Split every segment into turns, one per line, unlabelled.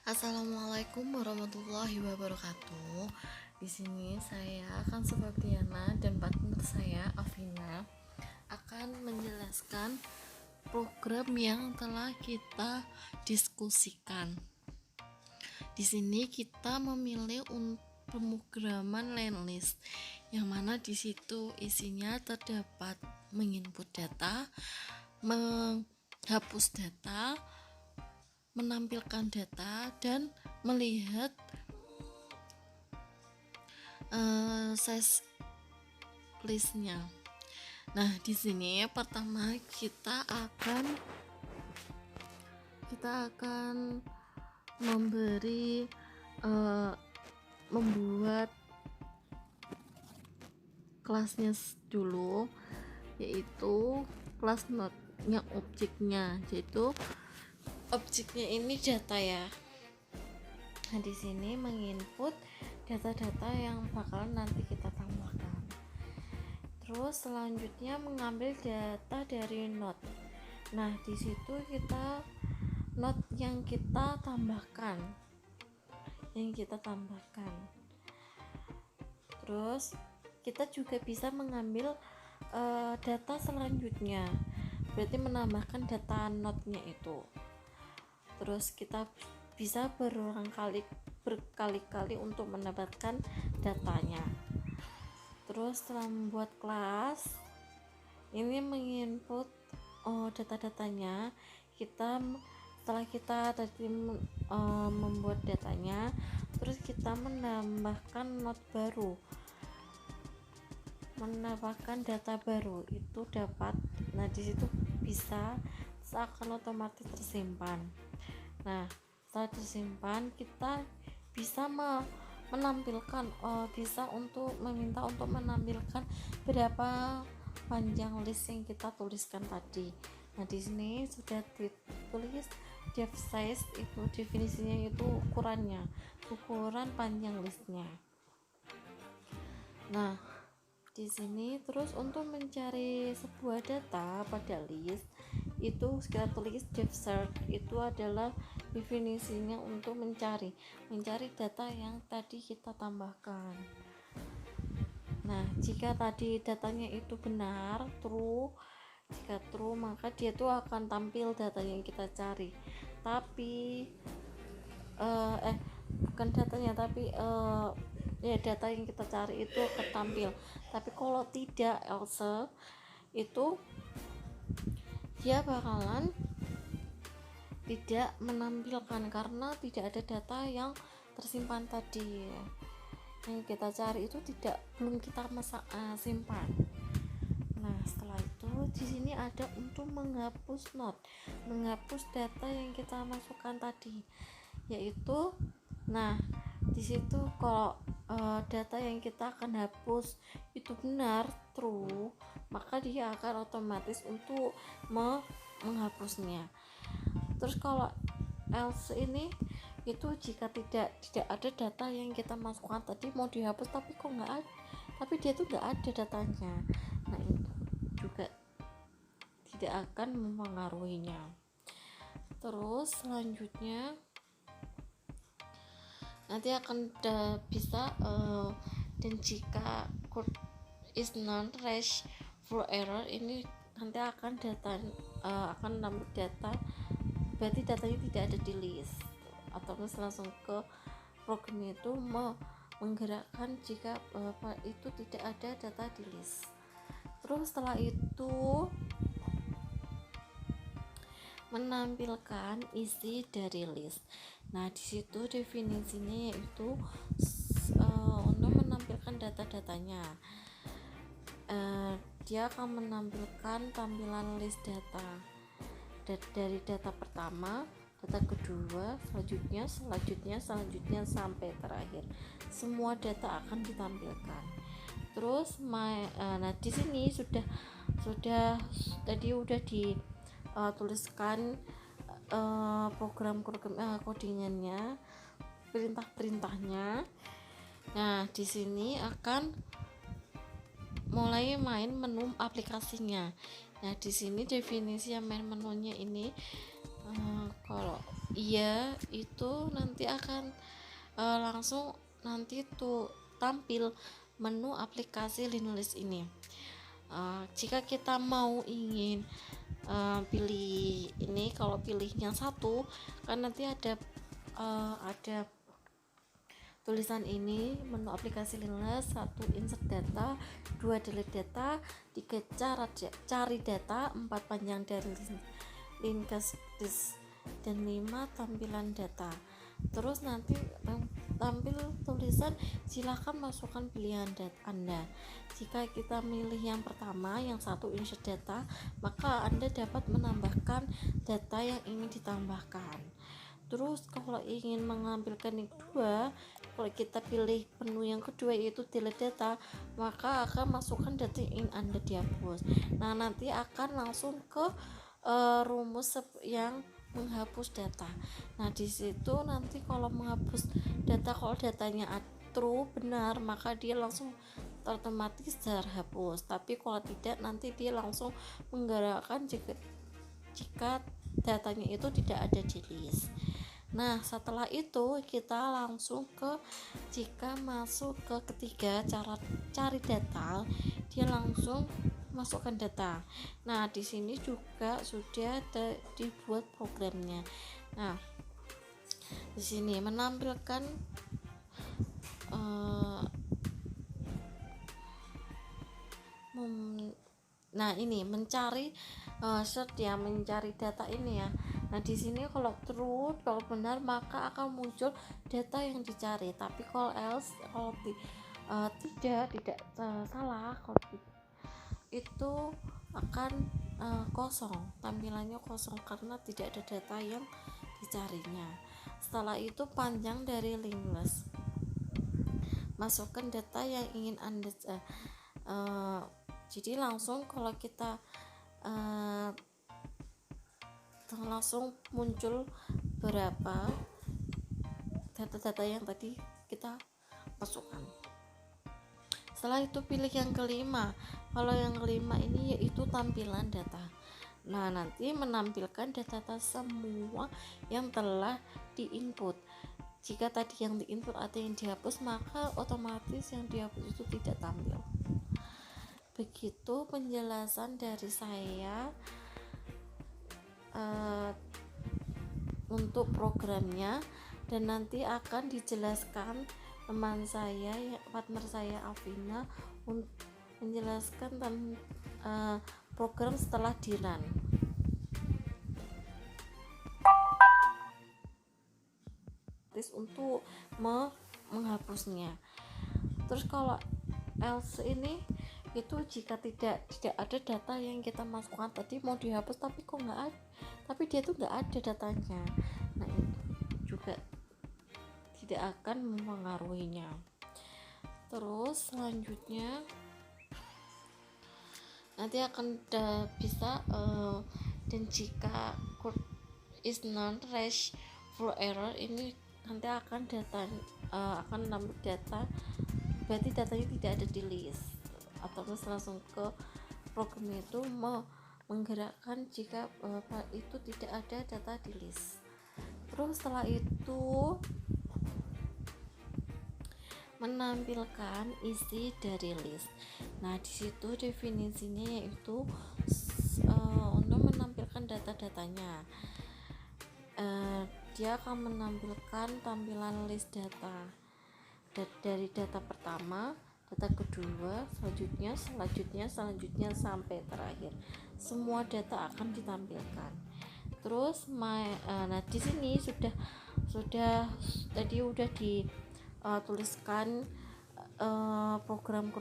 Assalamualaikum warahmatullahi wabarakatuh. Di sini saya akan Sebastiana dan partner saya Afina akan menjelaskan program yang telah kita diskusikan. Di sini kita memilih pemrograman Landlist, yang mana di situ isinya terdapat menginput data, menghapus data, menampilkan data, dan melihat size listnya. Nah, di sini pertama kita akan memberi membuat kelasnya dulu, yaitu kelas node-nya objeknya, yaitu objeknya ini data ya. Nah, di sini menginput data-data yang bakalan nanti kita tambahkan. Terus selanjutnya mengambil data dari node. Nah, di situ kita node yang kita tambahkan. Terus kita juga bisa mengambil data selanjutnya. Berarti menambahkan data node-nya itu. Terus kita bisa berkali-kali untuk mendapatkan datanya. Terus setelah membuat kelas ini menginput data-datanya, setelah kita tadi membuat datanya, terus kita menambahkan data baru itu dapat. Nah, di situ bisa seakan otomatis tersimpan. Nah, setelah tersimpan kita bisa menampilkan meminta untuk menampilkan berapa panjang list yang kita tuliskan tadi. Nah, di sini sudah ditulis def size, itu definisinya, itu ukuran panjang listnya. Nah, di sini terus untuk mencari sebuah data pada list itu kita tulis def search, itu adalah definisinya untuk mencari data yang tadi kita tambahkan. Nah, jika tadi datanya itu benar, jika true, maka dia tuh akan tampil data yang kita cari. Tapi bukan datanya, tapi data yang kita cari itu akan tampil. Tapi kalau tidak, else itu dia bakalan tidak menampilkan karena tidak ada data yang tersimpan tadi. Yang kita cari itu belum kita simpan. Nah, setelah itu di sini ada untuk menghapus data yang kita masukkan tadi, yaitu di situ kalau data yang kita akan hapus itu benar true, maka dia akan otomatis untuk menghapusnya. Terus kalau else ini itu jika tidak ada data yang kita masukkan tadi mau dihapus tapi dia tuh nggak ada datanya. Nah, itu juga tidak akan mempengaruhinya. Terus selanjutnya nanti akan bisa dan jika code is non hash full error, ini nanti akan nambah data, berarti datanya tidak ada di list, atau langsung ke program itu menggerakkan jika itu tidak ada data di list. Terus setelah itu menampilkan isi dari list. Nah, di situ definisinya yaitu untuk menampilkan data-datanya. Dia akan menampilkan tampilan list data dari data pertama, data kedua, selanjutnya sampai terakhir. Semua data akan ditampilkan. Terus nah di sini sudah tadi udah dituliskan program codingannya, perintahnya. Nah, di sini akan mulai main menu aplikasinya. Nah, di sini definisi yang main menunya ini kalau iya itu nanti akan langsung nanti tuh tampil menu aplikasi Linulis ini. Jika kita mau ingin pilih ini, kalau pilih yang satu kan nanti ada tulisan ini menu aplikasi Linulis: 1 insert data, 2 delete data, 3 cari data, 4 panjang dari linkes disk, dan 5 tampilan data. Terus nanti tampil tulisan silakan masukkan pilihan data Anda. Jika kita milih yang pertama, yang 1 insert data, maka Anda dapat menambahkan data yang ingin ditambahkan. Terus kalau ingin mengambilkan yang kedua, kalau kita pilih menu yang kedua yaitu delete data, maka akan masukkan data yang ingin Anda dihapus. Nah, nanti akan langsung ke rumus yang menghapus data. Nah, di situ nanti kalau menghapus data, kalau datanya true benar, maka dia langsung otomatis terhapus. Tapi kalau tidak, nanti dia langsung menggerakkan jika datanya itu tidak ada di list. Nah, setelah itu kita langsung jika masuk ke ketiga, cara cari data, dia langsung masukkan data. Nah, di sini juga sudah dibuat programnya. Nah, di sini menampilkan nah ini mencari search ya, mencari data ini ya. Nah, di sini kalau true, kalau benar, maka akan muncul data yang dicari. Tapi kalau else, kalau tidak salah, kalau itu akan kosong, tampilannya kosong karena tidak ada data yang dicarinya. Setelah itu panjang dari Linulis, masukkan data yang ingin Anda jadi langsung kalau kita langsung muncul berapa data-data yang tadi kita masukkan. Setelah itu pilih yang kelima. Kalau yang kelima ini yaitu tampilan data. Nah, nanti menampilkan data semua yang telah diinput. Jika tadi yang diinput ada yang dihapus, maka otomatis yang dihapus itu tidak tampil. Begitu penjelasan dari saya untuk programnya, dan nanti akan dijelaskan teman saya, partner saya Alvina, untuk menjelaskan tentang program setelah di run. Untuk menghapusnya. Terus kalau else ini itu jika tidak ada data yang kita masukkan tadi mau dihapus, tapi kok nggak ada, tapi dia tuh nggak ada datanya. Nah, itu juga tidak akan mempengaruhinya. Terus selanjutnya nanti akan bisa dan jika code is non hash full error, ini nanti akan akan nambah data, berarti datanya tidak ada di list, atau langsung ke program itu menggerakkan jika itu tidak ada data di list. Terus setelah itu menampilkan isi dari list. Nah, di situ definisinya yaitu untuk menampilkan data-datanya. Dia akan menampilkan tampilan list data dari data pertama, data kedua, selanjutnya sampai terakhir. Semua data akan ditampilkan. Terus nah di sini sudah tadi udah dituliskan program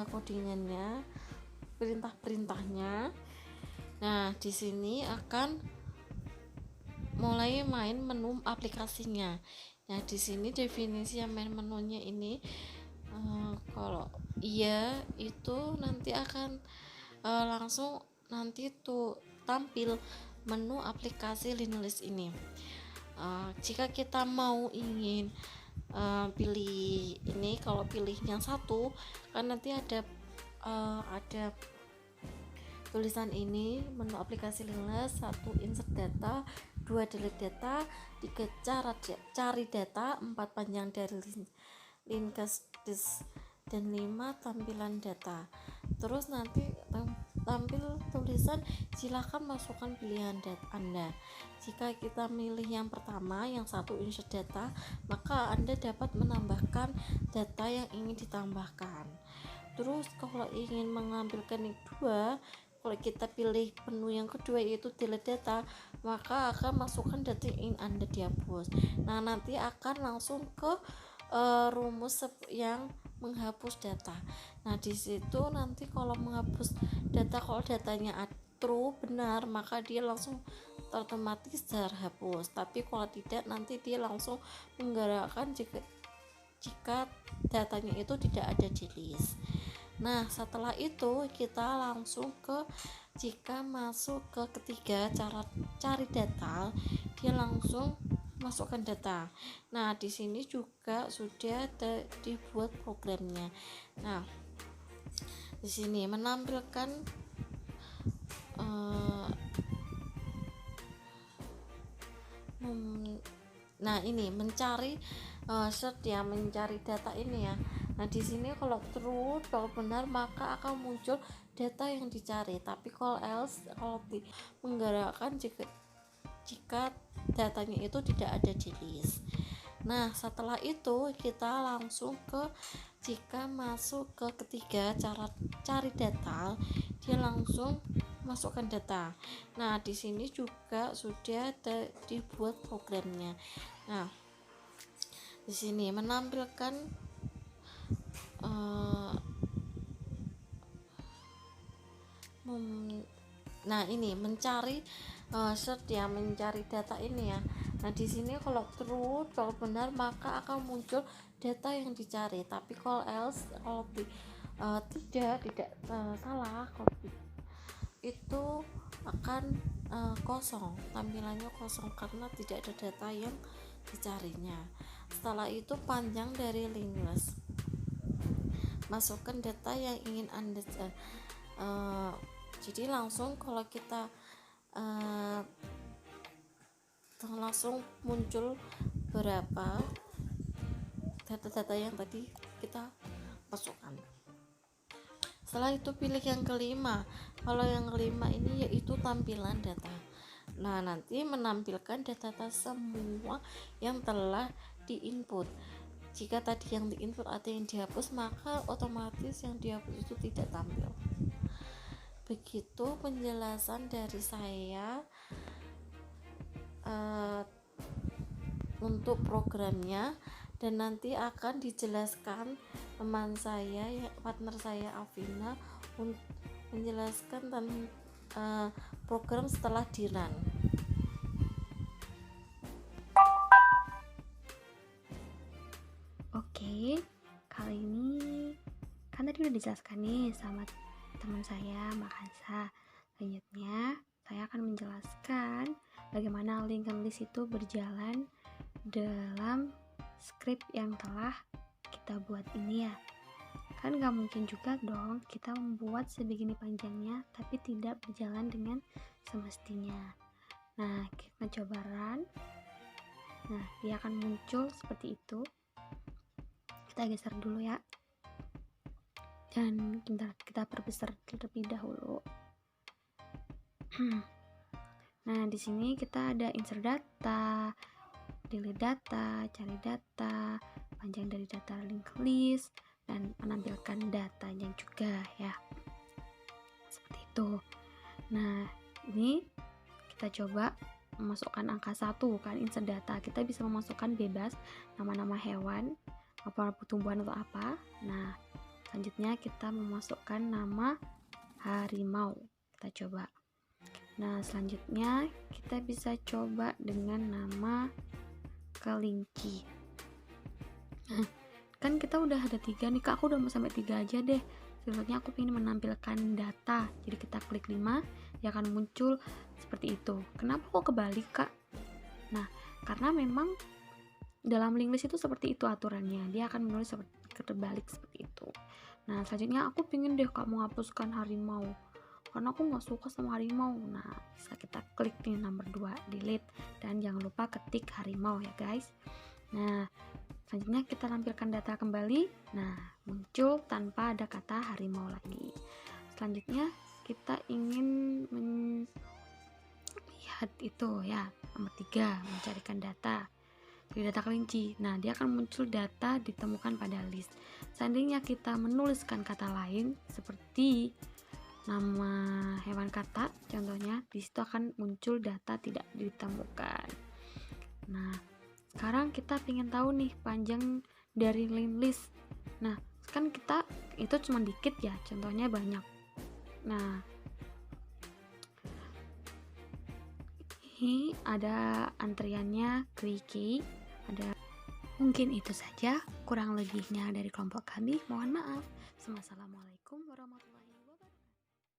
codingannya, perintah-perintahnya. Nah, di sini akan mulai main menu aplikasinya. Nah, di sini definisi yang main menunya ini kalau iya itu nanti akan langsung nanti tuh tampil menu aplikasi Linulis ini. Jika kita mau ingin pilih ini, kalau pilih yang satu kan nanti ada tulisan ini menu aplikasi Linulis: 1 insert data, 2 delete data, 3 cari data, 4 panjang dari linkes disk, dan 5 tampilan data. Terus nanti tampil tulisan silakan masukkan pilihan data Anda. Jika kita milih yang pertama, yang satu insert data, maka Anda dapat menambahkan data yang ingin ditambahkan. Terus kalau ingin mengambilkan yang kedua, kalau kita pilih menu yang kedua yaitu delete data, maka akan masukkan data yang ingin Anda dihapus. Nah, nanti akan langsung ke rumus yang menghapus data. Nah, di situ nanti kalau menghapus data, kalau datanya true benar, maka dia langsung otomatis terhapus. Tapi kalau tidak, nanti dia langsung menggerakkan jika datanya itu tidak ada di list. Nah, setelah itu kita langsung ke jika masuk ke ketiga, cara cari data, dia langsung masukkan data. Nah, di sini juga sudah dibuat programnya. Nah, di sini menampilkan nah ini mencari search ya, mencari data ini ya. Nah, di sini kalau true, kalau benar, maka akan muncul data yang dicari. Tapi kalau else, kalau menggerakkan jika datanya itu tidak ada di list. Nah, setelah itu kita langsung ke jika masuk ke ketiga, cara cari data, dia langsung masukkan data. Nah, di sini juga sudah dibuat programnya. Nah, di sini menampilkan nah ini mencari search ya, mencari data ini ya. Nah, di sini kalau true, kalau benar, maka akan muncul data yang dicari. Tapi kalau else, kalau tidak salah, kalau itu akan kosong, tampilannya kosong karena tidak ada data yang dicarinya. Setelah itu panjang dari link list, masukkan data yang ingin Anda jadi langsung kalau kita langsung muncul berapa data-data yang tadi kita masukkan. Setelah itu pilih yang kelima. Kalau yang kelima ini yaitu tampilan data. Nah, nanti menampilkan data semua yang telah diinput. Jika tadi yang diinput atau yang dihapus, maka otomatis yang dihapus itu tidak tampil. Begitu penjelasan dari saya untuk programnya, dan nanti akan dijelaskan teman saya, partner saya Alvina, untuk menjelaskan tentang program setelah di run.
Oke, kali ini kan tadi udah dijelaskan nih sama teman saya Mbak Hansa. Selanjutnya saya akan menjelaskan bagaimana linked list itu berjalan dalam script yang telah kita buat ini ya. Kan gak mungkin juga dong kita membuat sebegini panjangnya tapi tidak berjalan dengan semestinya. Nah, kita coba run. Nah, dia akan muncul seperti itu. Kita geser dulu ya, dan kita perbesar terlebih dahulu. Nah, di sini kita ada insert data, delete data, cari data, panjang dari data linked list, dan menampilkan datanya juga ya, seperti itu. Nah, ini kita coba memasukkan angka 1 kan, insert data. Kita bisa memasukkan bebas nama-nama hewan, apa tumbuhan atau apa. Nah, selanjutnya kita memasukkan nama harimau. Kita coba. Nah, selanjutnya kita bisa coba dengan nama kelinci. Nah, kan kita udah ada 3 nih Kak, aku udah mau sampai 3 aja deh. Selanjutnya aku ingin menampilkan data. Jadi kita klik 5, ya akan muncul seperti itu. Kenapa kok kebalik Kak? Nah, karena memang dalam linked list itu seperti itu aturannya. Dia akan menulis terbalik seperti itu. Nah, selanjutnya aku pengen deh Kak menghapuskan harimau. karena aku nggak suka sama harimau. Nah, bisa kita klik nih nomor 2, delete, dan jangan lupa ketik harimau ya guys. Nah, selanjutnya kita tampilkan data kembali. Nah, muncul tanpa ada kata harimau lagi. Selanjutnya kita ingin melihat itu ya, nomor 3, mencarikan data di data kelinci. Nah, dia akan muncul data ditemukan pada list. Seandainya kita menuliskan kata lain seperti nama hewan kata, contohnya, di situ akan muncul data tidak ditemukan. Nah, sekarang kita ingin tahu nih panjang dari linked list. Nah, kan kita itu cuma dikit ya, contohnya banyak. Nah, ini ada antriannya quickie, ada. Mungkin itu saja kurang lebihnya dari kelompok kami. Mohon maaf. Assalamualaikum.